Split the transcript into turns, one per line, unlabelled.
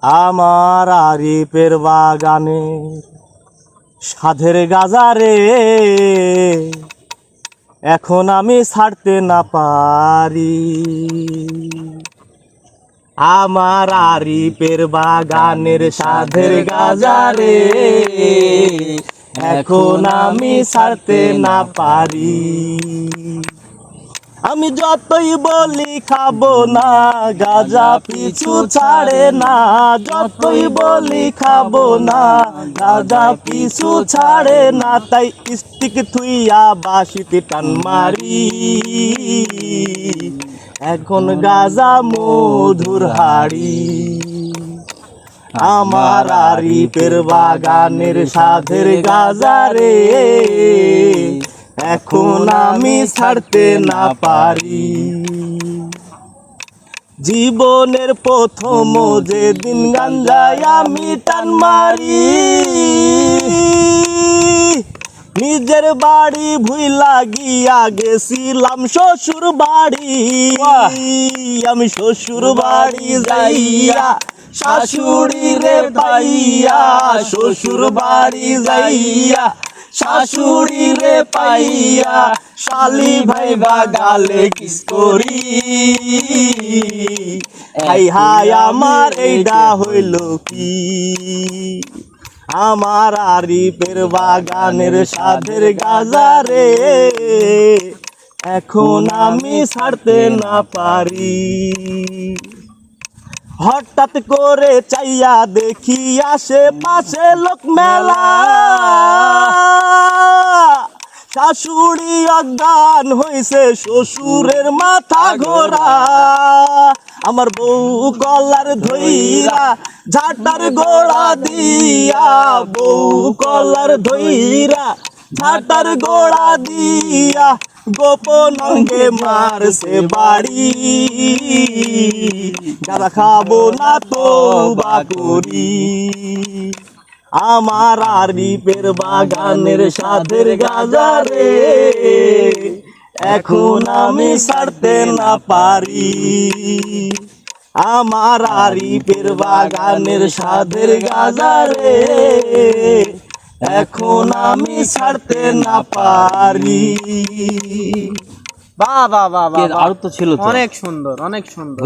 আমার আরিফের বাগানে সাধের গাজারে এখন আমি ছাড়তে না পারি। আমার আরিফের বাগানের সাধের গাজারে এখন আমি ছাড়তে না পারি। আমি যতই বলি খাবো না, গাঁজা পিছু ছাড়ে না। যতই বলি খাবো না, গাঁজা পিছু ছাড়ে না। তাই স্টিক থুইয়া বাঁশিতে টান মারি, এখন গাঁজা মধুর হাড়ি। আমার আরিফের বাগানের সাধের গাজারে এখন আমি ছাড়তে না পারি। জীবনের প্রথম যেদিন গাঞ্জায় আমি টান মারি, নিজের বাড়ি ভুইলা গিয়া গেছিলাম শ্বশুর বাড়ি। আমি শ্বশুর বাড়ি যাইয়া শাশুড়ি রে পাইয়া, শ্বশুর বাড়ি যাইয়া শাশুড়ি রে পাইয়া, শালি ভাই বাগালে কিস করি। হাই হাই আমার এইটা হইল কি, আমার আরিফের বাগানের সাধের গাজারে এখন আমি ছাড়তে না পারি। হঠাৎ করে চাইয়া দেখি আশেপাশে লোক মেলা, শাশুড়ি অজ্ঞান হইছে শ্বশুরের মাথা ঘোরা। আমার বউ কলার ধইরা ঝাঁটার গোড়া দিয়া, বউ কলার ধইরা ঝাঁটার গোড়া দিয়া, গোপন অঙ্গে মারছে বাড়ি। গাঁজা খাবো না তওবা করি। আমার আরিফের বাগানের সাধের গাজারে এখন আমি ছাড়তে না পারি। আমার আরিফের বাগানের সাধের গাজারে এখন আমি ছাড়তে না পারি।
বাহ বাহ বাহ বাহ,
আরো তো ছিল,
অনেক সুন্দর, অনেক সুন্দর।